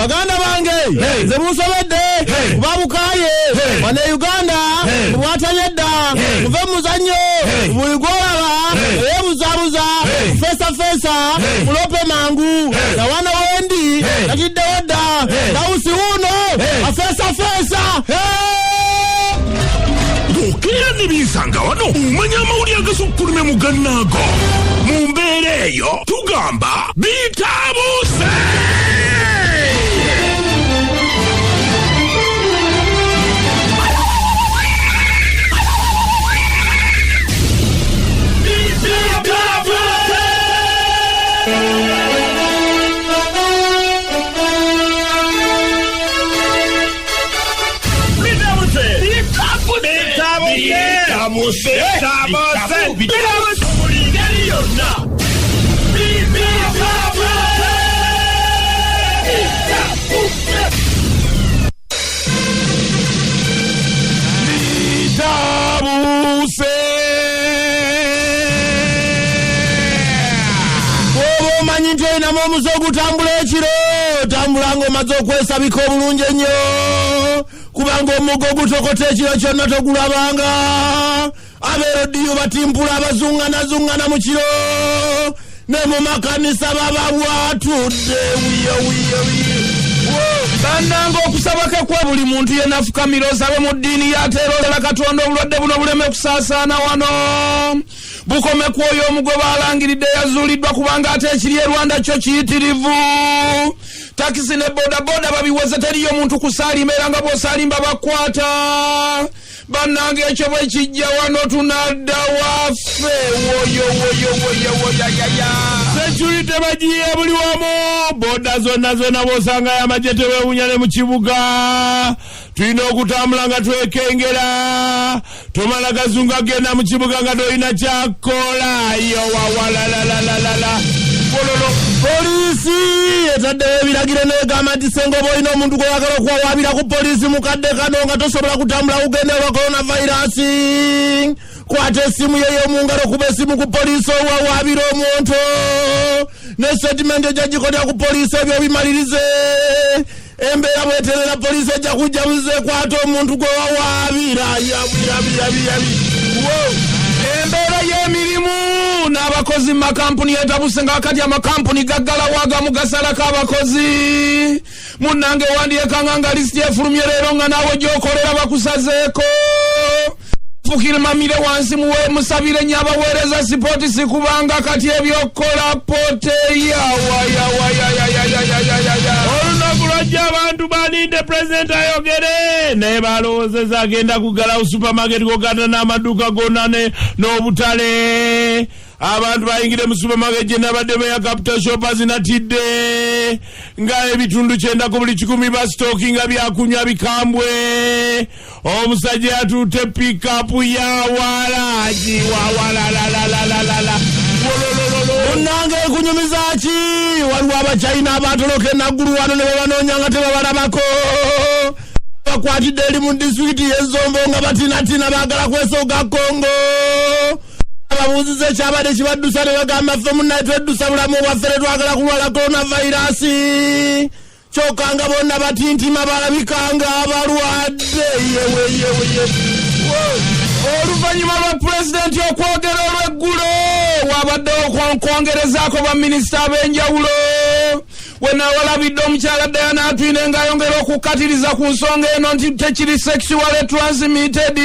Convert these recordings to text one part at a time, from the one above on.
baganda bange nze musobedde babukaye bane Uganda bwatanyedda muve muzanyo buli gwolaba ebuzabuza fesa mulope mangu na wana wendi natidde wadda nausi uno afesa Okera nibinsangawano umanya amawulire agasukkulumye mu gannaago mu mbeera eyo tugamba Bitabuse. Namo musogu tambula ekiro tambula ngomaze okwesabika obulungi ennyo kubanga omugo gutokota ekiro kyonna togulabanga abeerodiyo batimpula abazungana mu kiro ne mu makanisa baba bwatudde wiyo bannanga okusabake kwa buli muntu yenna afukamira osabe mu ddiini yateerolera Katonda obulwadde buno buleme kusaasaana wano bukome kwoyo omugwe balangiridde yazuuliddwa kubanga ate ekiri e Rwanda kyo kiyitirivu takisi ne bodaboda babiweze teriyo muntu kusaalima era nga bw'osaalimba bakwata bannange ekyo bwe kijja wano tunadda waffe woyo security bagiye buli wamu boda zonna bw'osanga amagye tewewunya ne mu kibuga tulina okutambula nga twekengera tomala gazunga genda mu kibuga nga tolina kyakola yo wawalalalala polisi etaddewo ebiragiro negamba nti senga oba olina omuntu gweyagala okuwawaabira ku polisi mukadde kano nga tosobola kutambula kugenda olwa coronavirus kwata essimu yeyo mu ngalo kuba essimu ku polisi owawaabira omuntu ne statement ejagikotya ku polisi ebyo bimalirize embeera bweterera polisi ejja kujja buzekwata omuntu gwe wawaabira embeera y'emirimu n'abakozi mu makampuni yetabuse nga wakati amakampuni gaggalawo agamu gasalako abakozi munnange wandyekanga nga lisiti efulumye leero nga naawe gy'okolera bakusazeeko fukirmamire wansi muwe musabire nnyo abaweereza sipooti sikubanga kati ebyokukola poteya olunaku lwajja abantu balinde pulezidenti ayogere naye balowoozeza agenda kugalawo supermarket gogata n'amaduuka gonna n'obutale abantu bayingire mu supermarket gye nabadde meya capital shoppers natidde nga ebitundu 9 ku buli 10 basitookinga byakunywa bikambwe omusajja yatutte pikapu ya walaji wawalalalala munnange kunyumiza ki waliwo abachina abatoloka enaggulu wano ne babanoonya nga tebabalabako bakwatidde eri mu disitulikiti y'Enzombo nga batinatina baagala kwesooga Kongo ababuuziza ekyabadde kibaddusa ne bagamba ffe munnaye tweddusa bulamu bwaffe ne twagala kulwala coronavirus kyokka nga bonna batintima balabikanga abalwadde oluvannyuma lwa pulezidenti okwogera olw'eggulo wabaddewo kwongerezaako baminisita ab'enjawulo wenawalabidde omukyala Diana Atwine ng'ayongera okukkatiriza ku nsonga eno nti tekiri sexually transmitted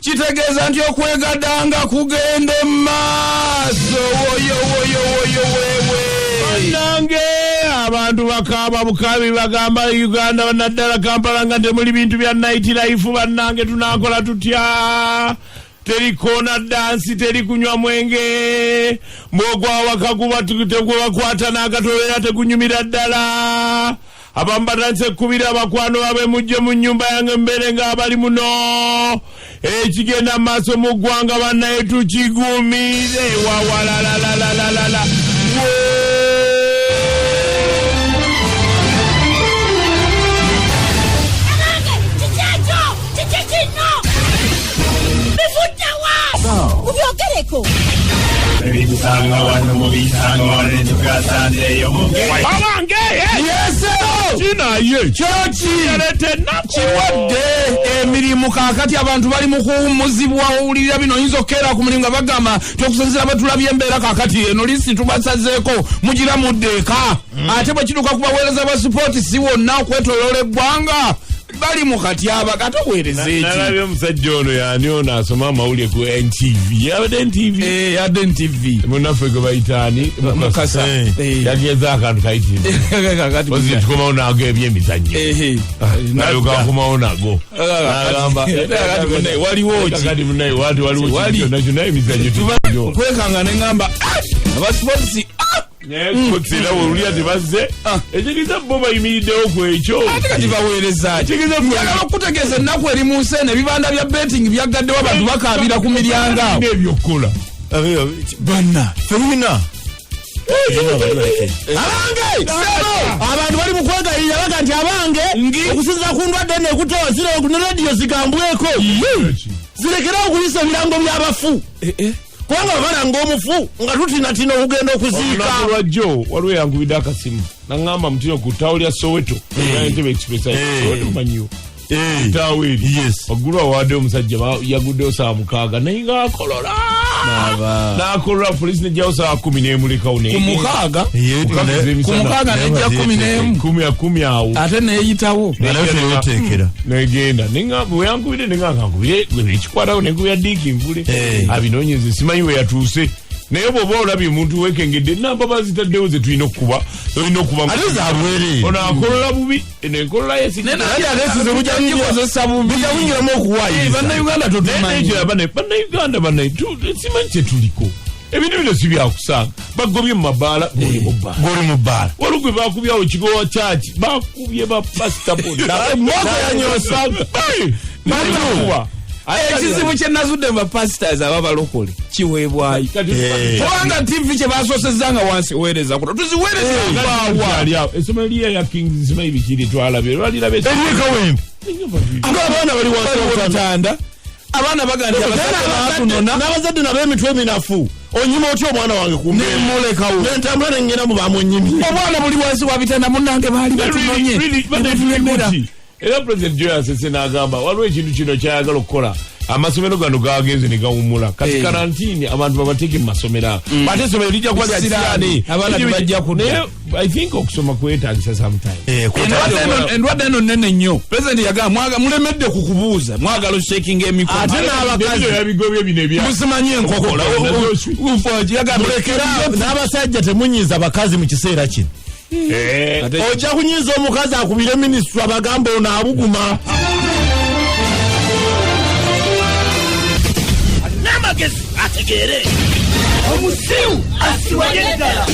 kitegeeza nti okwegadanga kugende maaso nange abantu bakaaba bukabi bagamba Uganda banaddala Kampala nga temuli bintu bya night life bannange tunakola tutya teri kona dansi teri kunywa mwenge mbogwa wakakuba tegwakwata n'akatolera tekunyumira ddala abambatanse kubira abakwano babe mujje mu nnyumba yange mbere nga abali muno ekigenda maaso mu ggwanga bannaye tukigumire wawalalalala BINSANGAWANO mu BINSANGAWANO tukasande yo mu abange yes kinaye kiwadde emirimu kakati abantu bali mu kuwummuzibwa owulirira bino oyinza okkeera ku mulimu nga bagamba tokusinzira batulabye embeera kakati eno lisi tubasazeeko mugira muddeeka ate bwe kituuka kubaweereza ba sipooti si wonna okwetoloola eggwanga bali mu katyaba kati oweereza eki nalabye omusajja ono yani ono asoma amawulire ku NTV yadde NTV munaffe gwe bayitaani Mukasa yageza akantu kayitire tukomawo nago ebyemizannyo nayogakomawo nago nagamba waliwo kyonna emizannyo kwekanga neŋŋamba abasipootisi kutsira wulya tebazze ekigeza bo bayimiriddewo ku ekyo kati baweereza njagala okutegeeza ennaku eri mu nsi eno ebibanda bya betting byaggaddewo abantu bakaabira ku miryango awo ebyokukola banna femina abange abantu bali mu kwegayirira baga nti abange okusinza ku ndwadde nekutowa ne rediyo zigambweko zirekera okuyisa ebirango by'abafu kubanga balanga omufu nga tutinatina okugenda okuziika lwajjo waliwo yangubidde akasimu naŋŋamba mutino ku ttaawo lya Soweto Entebbe Express Soweto kumanyiwo ttaawo eri waggulu awaddeyo omusajja yaguddeyo saa 6 naye nga akolola n'akolola poliisi nejjawo saa 10 n'emulekawo kumukaaga nejja 10 awo ate neeyitawo negenda bwe yankubidde nengankubire ekikwatawo nenkubira diiki nvule abinoonyeze simanyi we yatuuse naye bw'oba olabye omuntu wekengedde namba bazitaddewo ze tulina okuba ate zabwere ono akolola bubi nenkolola bujabukozesa bubi bujawingiramu okuwaayiriza bannayuganda bannayuganda simanyi kyetuliko ebintu bino si byakusanga bagobye mu mabaala goli mu bbaala waliwo gwe bakubyawo kigowa kyaki bakubye bapasita ekizibu kye nazudde mu bapasitors aba balokole kiweebwayo kubanga TV kye basoosezza nga wansi weereza kuno tuziweereza essomero liya ya Kings simanyi bikiri twalabye lwalirabe abaana bali wansi w'obutanda abaana bagandya n'abazadde nabo emitwe eminafu onyima otya omwana wange kumulekawo nentambula nengenda mu bamunyimye obwana buli wansi wa bitanda munnange baali batunonye batulemera era President Joe asese n'agamba waliwo ekintu kino kyayagala okukola amasomero gano gagenze ne gawummula kati karantini abantu babateeke mu masomero ate essomero lijja kuba lya kiraani abaana tebajja kudda I think okusoma kwetagisa sometime endwadde eno nnene nnyo President yagamba mulemedde kukubuuza mwagala oshekinga emikono ate n'abakazi yabigobye bino ebya musimanyi enkokola mulekera n'abasajja temunyiiza bakazi mu kiseera kino ojja kunyiiza omukazi akubire minisitule abagamba ono abuguma n'amagezi ategeere omusiru asiwanye ddala